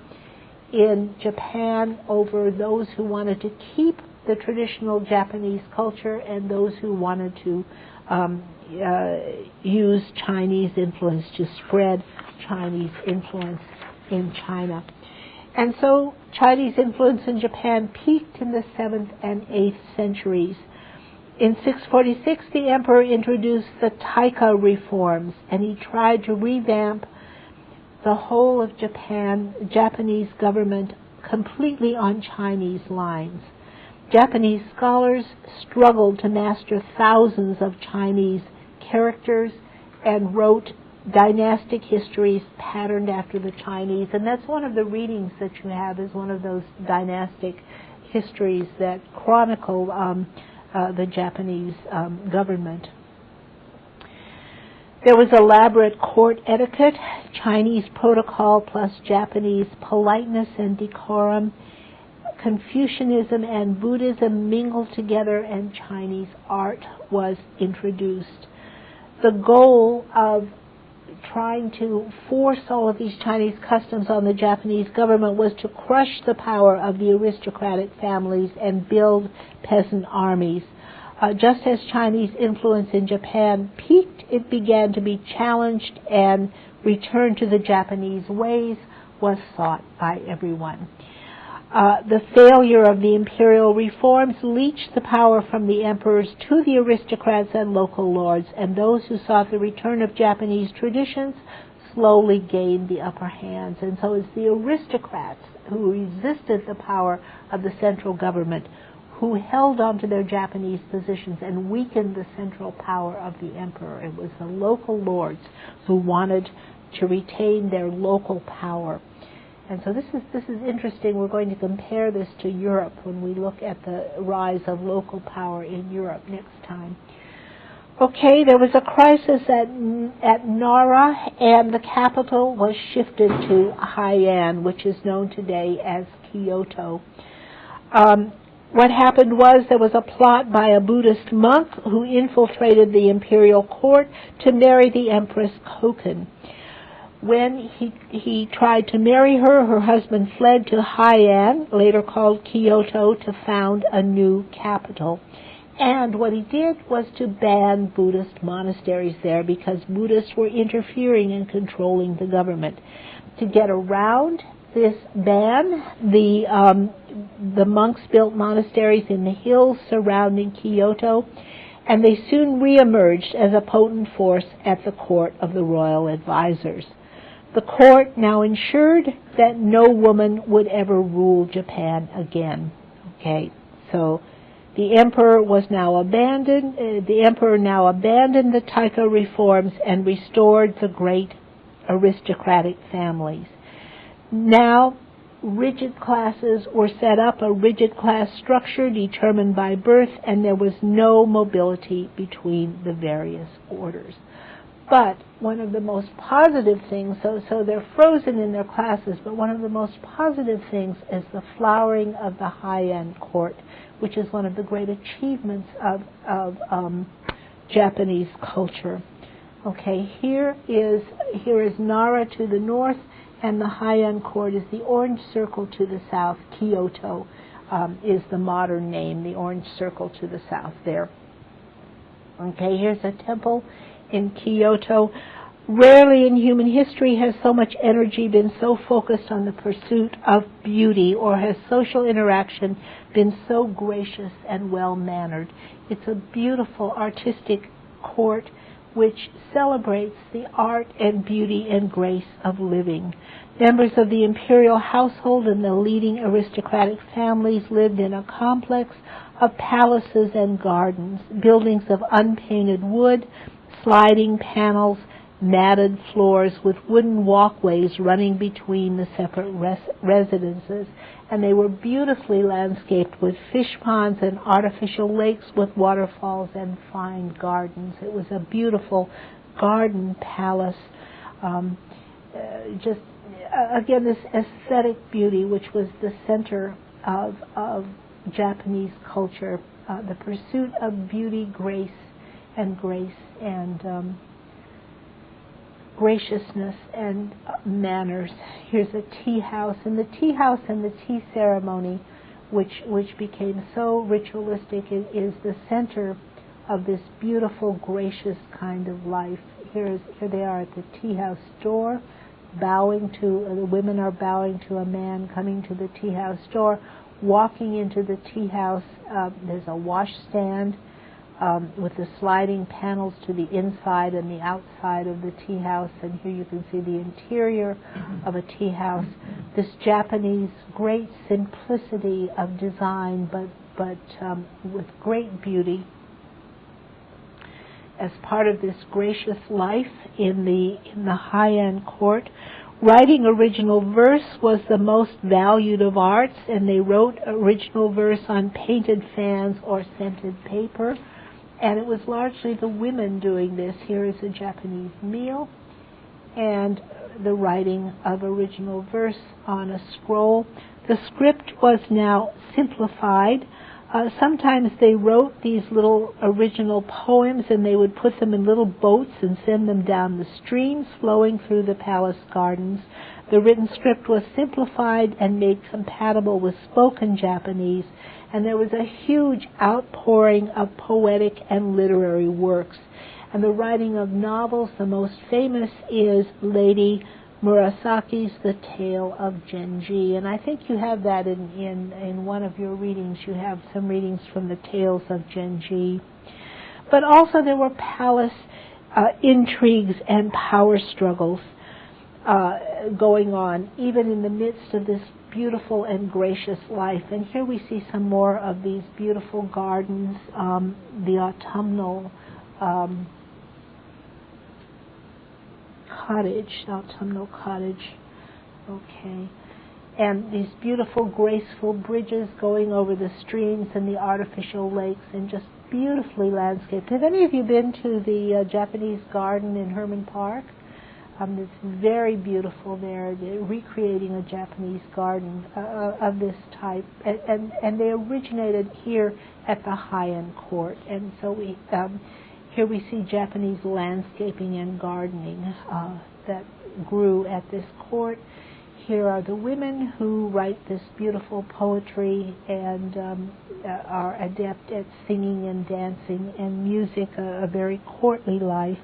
in Japan over those who wanted to keep the traditional Japanese culture and those who wanted to use Chinese influence to spread Chinese influence in China. And so Chinese influence in Japan peaked in the 7th and 8th centuries. In 646, the emperor introduced the Taika reforms, and he tried to revamp the whole of Japanese government completely on Chinese lines. Japanese scholars struggled to master thousands of Chinese characters and wrote dynastic histories patterned after the Chinese, and that's one of the readings that you have is one of those dynastic histories that chronicle the Japanese government. There was elaborate court etiquette, Chinese protocol plus Japanese politeness and decorum. Confucianism and Buddhism mingled together, and Chinese art was introduced. The goal of trying to force all of these Chinese customs on the Japanese government was to crush the power of the aristocratic families and build peasant armies. Just as Chinese influence in Japan peaked, it began to be challenged, and return to the Japanese ways was sought by everyone. The failure of the imperial reforms leached the power from the emperors to the aristocrats and local lords, and those who sought the return of Japanese traditions slowly gained the upper hands. And so it's the aristocrats who resisted the power of the central government, who held on to their Japanese positions and weakened the central power of the emperor. It was the local lords who wanted to retain their local power. And so this is interesting. We're going to compare this to Europe when we look at the rise of local power in Europe next time. Okay, there was a crisis at Nara, and the capital was shifted to Heian, which is known today as Kyoto. What happened was there was a plot by a Buddhist monk who infiltrated the imperial court to marry the Empress Koken. When he tried to marry her, her husband fled to Heian, later called Kyoto, to found a new capital. And what he did was to ban Buddhist monasteries there because Buddhists were interfering and controlling the government. To get around this ban, the monks built monasteries in the hills surrounding Kyoto, and they soon reemerged as a potent force at the court of the royal advisors. The court now ensured that no woman would ever rule Japan again. Okay, so the emperor now abandoned the Taika reforms and restored the great aristocratic families. Now, rigid classes were set up, a rigid class structure determined by birth, and there was no mobility between the various orders. But one of the most positive things, so they're frozen in their classes, but one of the most positive things is the flowering of the Heian court, which is one of the great achievements of Japanese culture. Okay, here is Nara to the north, and the Heian court is the orange circle to the south. Kyoto is the modern name, the orange circle to the south there. Okay, here's a temple in Kyoto. Rarely in human history has so much energy been so focused on the pursuit of beauty, or has social interaction been so gracious and well-mannered. It's a beautiful artistic court which celebrates the art and beauty and grace of living. Members of the imperial household and the leading aristocratic families lived in a complex of palaces and gardens, buildings of unpainted wood, sliding panels, matted floors with wooden walkways running between the separate residences, and they were beautifully landscaped with fish ponds and artificial lakes with waterfalls and fine gardens. It was a beautiful garden palace. Again, this aesthetic beauty, which was the center of Japanese culture, the pursuit of beauty, grace and graciousness and manners. Here's a tea house, and the tea house and the tea ceremony, which became so ritualistic, is the center of this beautiful, gracious kind of life. Here they are at the tea house door, the women are bowing to a man coming to the tea house door. Walking into the tea house, there's a washstand with the sliding panels to the inside and the outside of the tea house, and here you can see the interior of a tea house. This Japanese great simplicity of design, but with great beauty. As part of this gracious life in the Heian court, writing original verse was the most valued of arts, and they wrote original verse on painted fans or scented paper. And it was largely the women doing this. Here is a Japanese meal and the writing of original verse on a scroll. The script was now simplified. Sometimes they wrote these little original poems, and they would put them in little boats and send them down the streams flowing through the palace gardens. The written script was simplified and made compatible with spoken Japanese, and there was a huge outpouring of poetic and literary works. And the writing of novels, the most famous is Lady Murasaki's The Tale of Genji, and I think you have that in one of your readings. You have some readings from the Tales of Genji. But also there were palace intrigues and power struggles going on, even in the midst of this beautiful and gracious life. And here we see some more of these beautiful gardens, the autumnal autumnal cottage, okay, and these beautiful, graceful bridges going over the streams and the artificial lakes, and just beautifully landscaped. Have any of you been to the Japanese garden in Herman Park? It's very beautiful there. They're recreating a Japanese garden of this type, and they originated here at the Heian court, and so here we see Japanese landscaping and gardening that grew at this court. here are the women who write this beautiful poetry and are adept at singing and dancing and music, a very courtly life.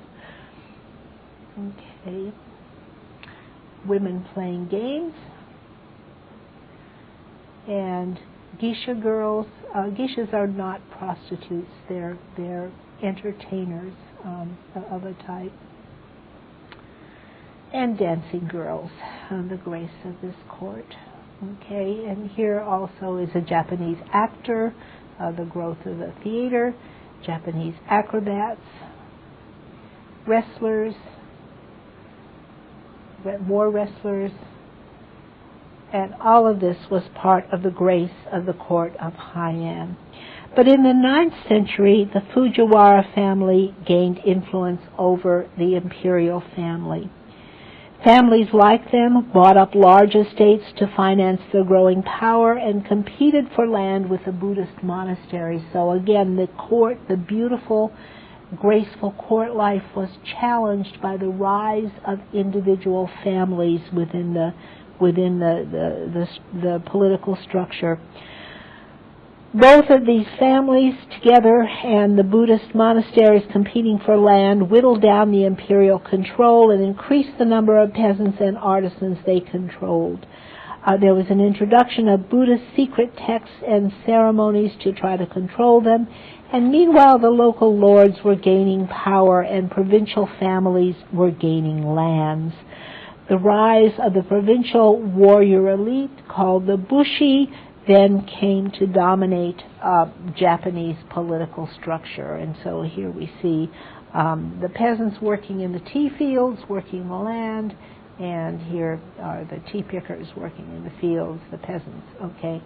Okay. Women playing games. And geisha girls. Geishas are not prostitutes. They're entertainers of a type. And dancing girls, the grace of this court. Okay, and here also is a Japanese actor, the growth of the theater, Japanese acrobats, wrestlers, more wrestlers, and all of this was part of the grace of the court of Heian. But in the 9th century, the Fujiwara family gained influence over the imperial family. Families like them bought up large estates to finance their growing power and competed for land with the Buddhist monasteries. So again, the court, the beautiful, graceful court life was challenged by the rise of individual families within the political structure. Both of these families together and the Buddhist monasteries competing for land whittled down the imperial control and increased the number of peasants and artisans they controlled. There was an introduction of Buddhist secret texts and ceremonies to try to control them, and meanwhile the local lords were gaining power and provincial families were gaining lands. The rise of the provincial warrior elite, called the Bushi, then came to dominate Japanese political structure. And so here we see the peasants working in the tea fields, working the land, and here are the tea pickers working in the fields, the peasants. Okay.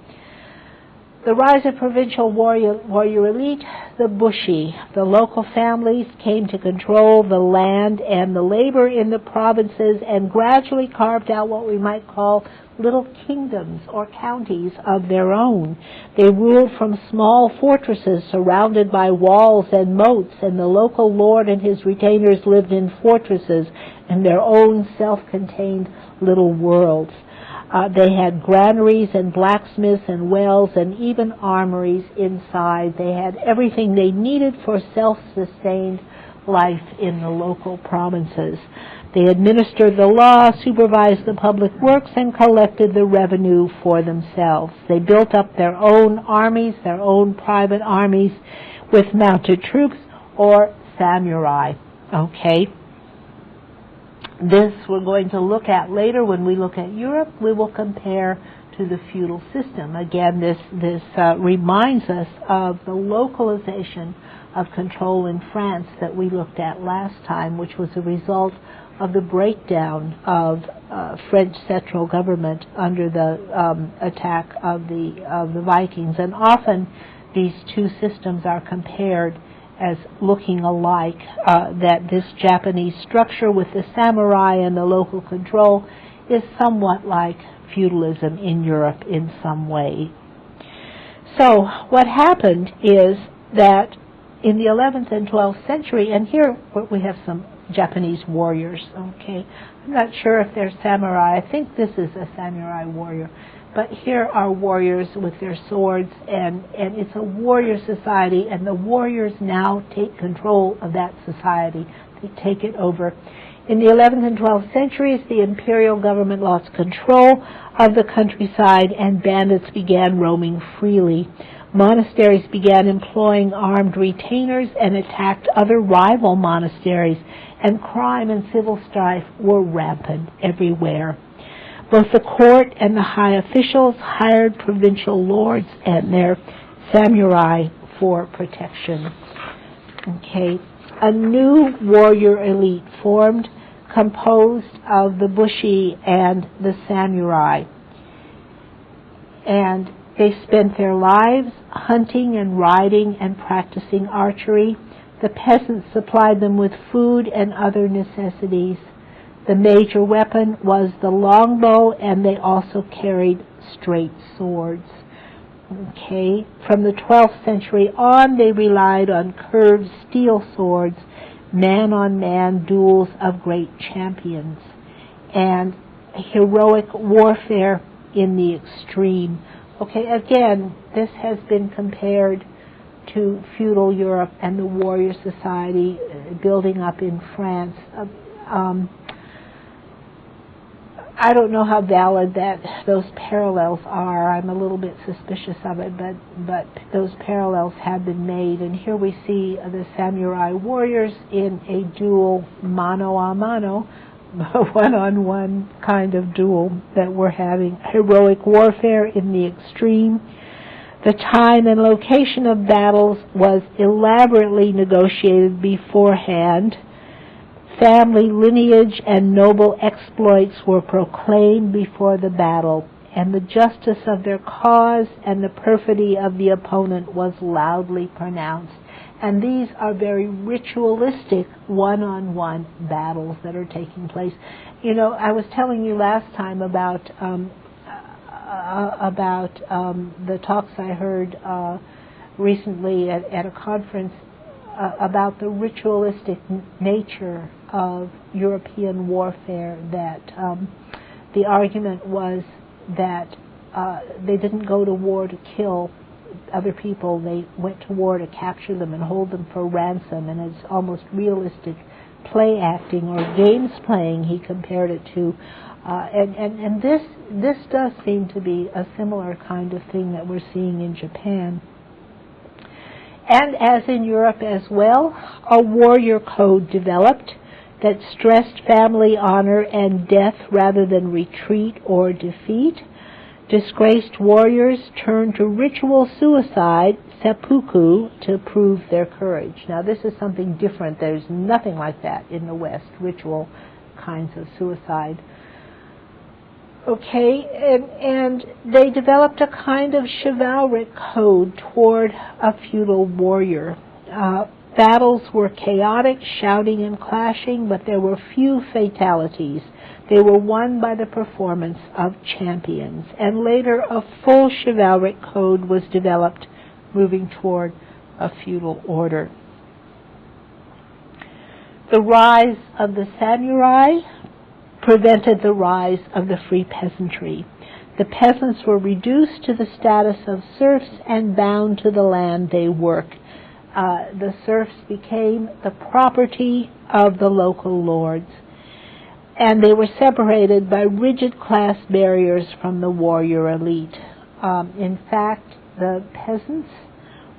The rise of provincial warrior elite, the Bushi. The local families came to control the land and the labor in the provinces and gradually carved out what we might call little kingdoms or counties of their own. They ruled from small fortresses surrounded by walls and moats, and the local lord and his retainers lived in fortresses in their own self-contained little worlds. They had granaries and blacksmiths and wells and even armories inside. They had everything they needed for self-sustained life in the local provinces. They administered the law, supervised the public works, and collected the revenue for themselves. They built up their own armies, their own private armies with mounted troops or samurai. Okay? This we're going to look at later when we look at Europe. We will compare to the feudal system. Again, this reminds us of the localization of control in France that we looked at last time, which was a result of the breakdown of French central government under the attack of the Vikings. And often these two systems are compared as looking alike, that this Japanese structure with the samurai and the local control is somewhat like feudalism in Europe in some way. So what happened is that in the 11th and 12th century, and here we have some Japanese warriors, okay? I'm not sure if they're samurai. I think this is a samurai warrior. But here are warriors with their swords, and it's a warrior society, and the warriors now take control of that society. They take it over. In the 11th and 12th centuries, the imperial government lost control of the countryside, and bandits began roaming freely. Monasteries began employing armed retainers and attacked other rival monasteries, and crime and civil strife were rampant everywhere. Both the court and the high officials hired provincial lords and their samurai for protection. Okay, a new warrior elite formed, composed of the Bushi and the samurai. And they spent their lives hunting and riding and practicing archery. The peasants supplied them with food and other necessities. The major weapon was the longbow, and they also carried straight swords. Okay, from the 12th century on, they relied on curved steel swords, man-on-man duels of great champions. And heroic warfare in the extreme. Okay, again, this has been compared to feudal Europe and the warrior society building up in France. I don't know how valid those parallels are. I'm a little bit suspicious of it, but those parallels have been made. And here we see the samurai warriors in a duel, mano a mano, one-on-one kind of duel that we're having. Heroic warfare in the extreme. The time and location of battles was elaborately negotiated beforehand. Family lineage and noble exploits were proclaimed before the battle, and the justice of their cause and the perfidy of the opponent was loudly pronounced. And these are very ritualistic one-on-one battles that are taking place. You know, I was telling you last time about the talks I heard recently at a conference about the ritualistic nature of European warfare, that the argument was that they didn't go to war to kill other people, they went to war to capture them and hold them for ransom, and it's almost realistic play acting or games playing, he compared it to. And this does seem to be a similar kind of thing that we're seeing in Japan. And as in Europe as well, a warrior code developed that stressed family honor and death rather than retreat or defeat. Disgraced warriors turned to ritual suicide, seppuku, to prove their courage. Now this is something different. There's nothing like that in the West, ritual kinds of suicide. Okay, and they developed a kind of chivalric code toward a feudal warrior. Battles were chaotic, shouting and clashing, but there were few fatalities. They were won by the performance of champions. And later a full chivalric code was developed, moving toward a feudal order. The rise of the samurai prevented the rise of the free peasantry. The peasants were reduced to the status of serfs and bound to the land they worked. The serfs became the property of the local lords, and they were separated by rigid class barriers from the warrior elite. In fact, the peasants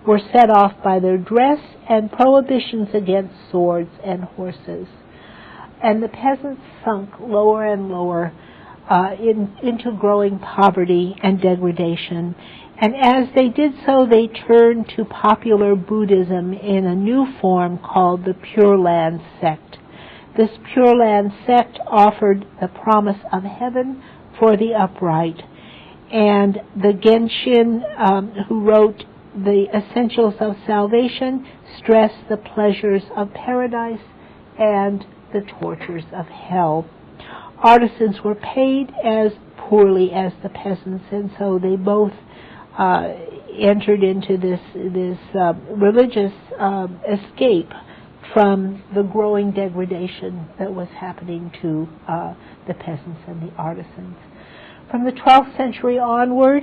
were set off by their dress and prohibitions against swords and horses. And the peasants sunk lower and lower into growing poverty and degradation. And as they did so, they turned to popular Buddhism in a new form called the Pure Land sect. This Pure Land sect offered the promise of heaven for the upright. And the Genshin, who wrote The Essentials of Salvation, stressed the pleasures of paradise and the tortures of hell. Artisans were paid as poorly as the peasants, and so they both entered into this religious escape from the growing degradation that was happening to the peasants and the artisans. From the 12th century onward,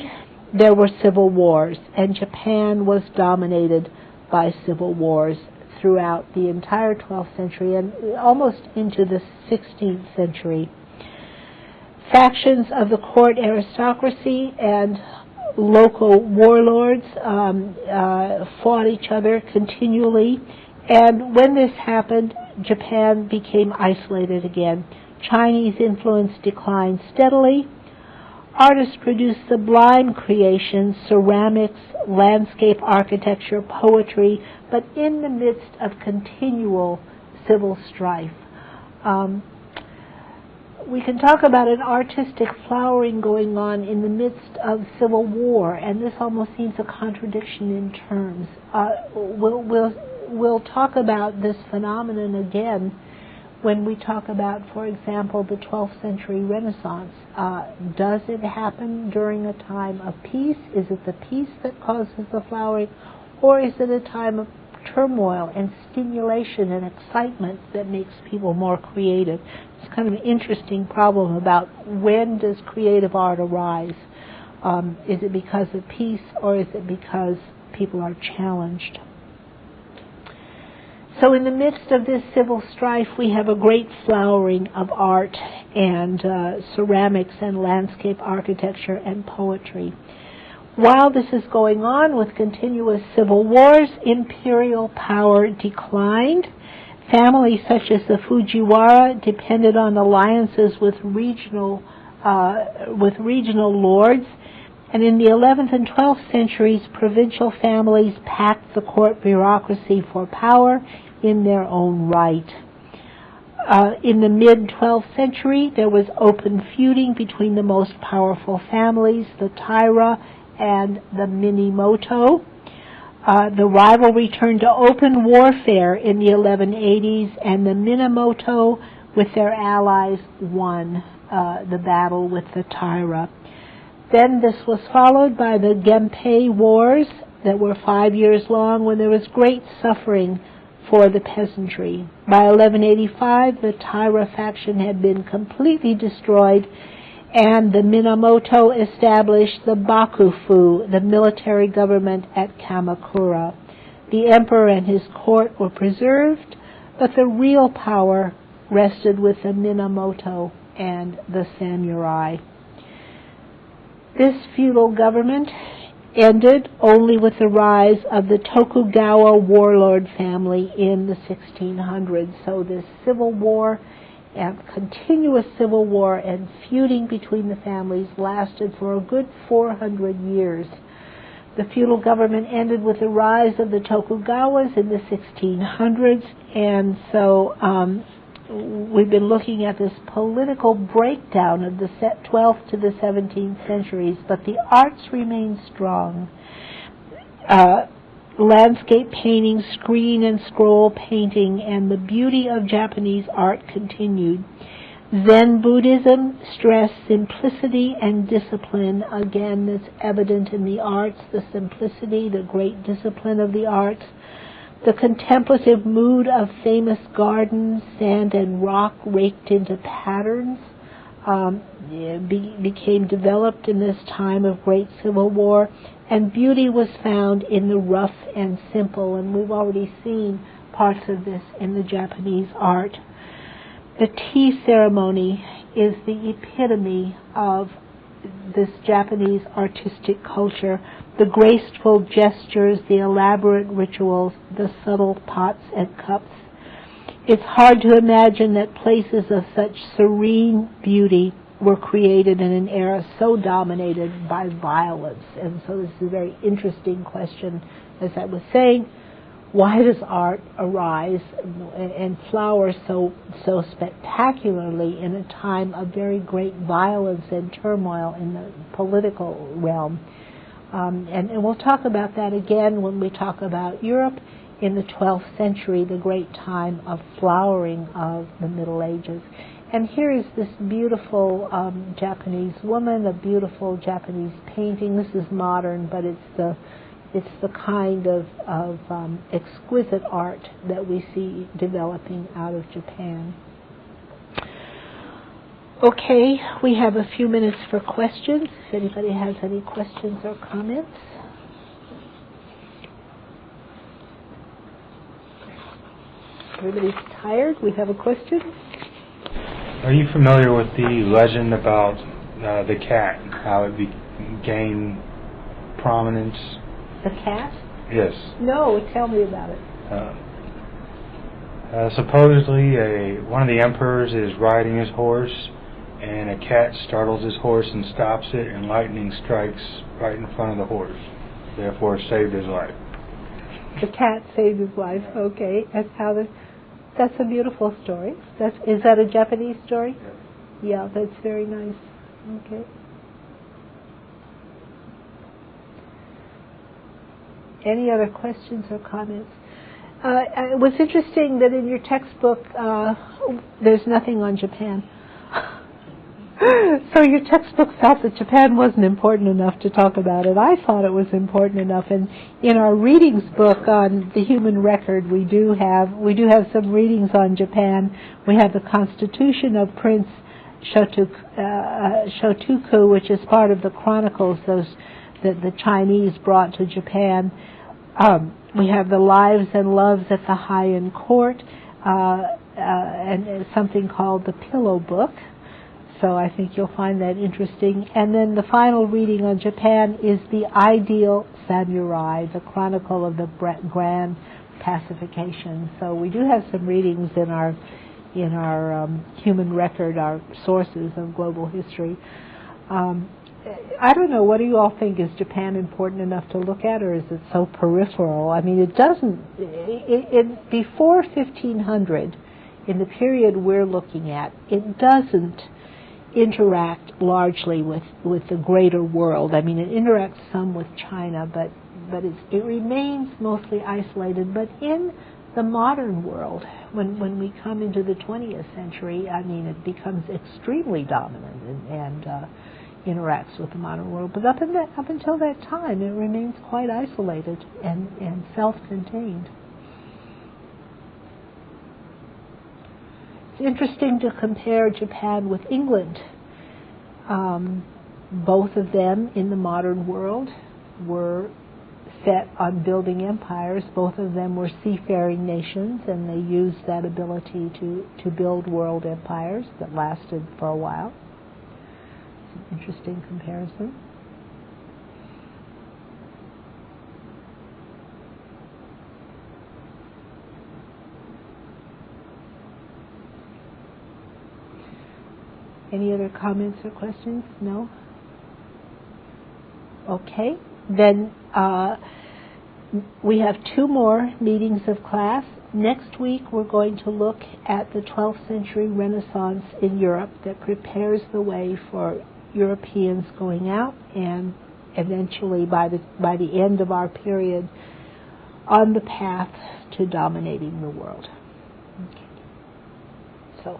there were civil wars, and Japan was dominated by civil wars throughout the entire 12th century and almost into the 16th century. Factions of the court aristocracy and local warlords fought each other continually, and when this happened, Japan became isolated again. Chinese influence declined steadily. Artists produced sublime creations, ceramics, landscape architecture, poetry, but in the midst of continual civil strife. We can talk about an artistic flowering going on in the midst of civil war, and this almost seems a contradiction in terms. We'll talk about this phenomenon again when we talk about, for example, the 12th century Renaissance. Does it happen during a time of peace? Is it the peace that causes the flowering? Or is it a time of turmoil and stimulation and excitement that makes people more creative? It's kind of an interesting problem about when does creative art arise. Is it because of peace, or is it because people are challenged? So in the midst of this civil strife, we have a great flowering of art and ceramics and landscape architecture and poetry. While this is going on with continuous civil wars, imperial power declined. Families such as the Fujiwara depended on alliances with regional lords, and in the 11th and 12th centuries, provincial families packed the court bureaucracy for power in their own right. In the mid-12th century, there was open feuding between the most powerful families, the Taira and the Minamoto. The rivalry turned to open warfare in the 1180s, and the Minamoto, with their allies, won the battle with the Taira. Then this was followed by the Genpei Wars that were 5 years long, when there was great suffering for the peasantry. By 1185, the Taira faction had been completely destroyed, and the Minamoto established the Bakufu, the military government at Kamakura. The emperor and his court were preserved, but the real power rested with the Minamoto and the samurai. This feudal government ended only with the rise of the Tokugawa warlord family in the 1600s. So this civil war and continuous civil war and feuding between the families lasted for a good 400 years. The feudal government ended with the rise of the Tokugawas in the 1600s, and so we've been looking at this political breakdown of the 12th to the 17th centuries, but the arts remain strong. Landscape painting, screen and scroll painting, and the beauty of Japanese art continued. Zen Buddhism stressed simplicity and discipline. Again, that's evident in the arts, the simplicity, the great discipline of the arts. The contemplative mood of famous gardens, sand and rock raked into patterns, became developed in this time of great civil war, and beauty was found in the rough and simple, and we've already seen parts of this in the Japanese art. The tea ceremony is the epitome of this Japanese artistic culture. The graceful gestures, the elaborate rituals, the subtle pots and cups. It's hard to imagine that places of such serene beauty were created in an era so dominated by violence. And so this is a very interesting question. As I was saying, why does art arise and flower so spectacularly in a time of very great violence and turmoil in the political realm? And we'll talk about that again when we talk about Europe in the 12th century, the great time of flowering of the Middle Ages. And here is this beautiful Japanese woman, a beautiful Japanese painting. This is modern, but it's the kind of exquisite art that we see developing out of Japan. Okay, we have a few minutes for questions. If anybody has any questions or comments. Everybody's tired? We have a question? Are you familiar with the legend about the cat, how it gained prominence? The cat? Yes. No, tell me about it. Supposedly, one of the emperors is riding his horse, and a cat startles his horse and stops it, and lightning strikes right in front of the horse. Therefore, saved his life. The cat saved his life. Okay, that's a beautiful story. Is that a Japanese story? Yes. Yeah, that's very nice. Okay. Any other questions or comments? It was interesting that in your textbook there's nothing on Japan. So your textbook felt that Japan wasn't important enough to talk about it. I thought it was important enough, and in our readings book on the human record, we do have some readings on Japan. We have the Constitution of Prince Shotoku, which is part of the chronicles that the Chinese brought to Japan. We have the Lives and Loves at the Heian court, and something called the Pillow Book. So I think you'll find that interesting. And then the final reading on Japan is The Ideal Samurai, the chronicle of the grand pacification. So we do have some readings in our human record, our sources of global history. I don't know, what do you all think? Is Japan important enough to look at, or is it so peripheral? I mean, it doesn't, before 1500, in the period we're looking at, it doesn't interact largely with the greater world. I mean, it interacts some with China, but it remains mostly isolated. But in the modern world, when we come into the 20th century, I mean, it becomes extremely dominant and interacts with the modern world. But up until that time, it remains quite isolated and self-contained. It's interesting to compare Japan with England. Both of them in the modern world were set on building empires. Both of them were seafaring nations, and they used that ability to build world empires that lasted for a while. It's an interesting comparison. Any other comments or questions? No? Okay. Then we have 2 more meetings of class. Next week we're going to look at the 12th century Renaissance in Europe that prepares the way for Europeans going out and eventually by the end of our period on the path to dominating the world. Okay. So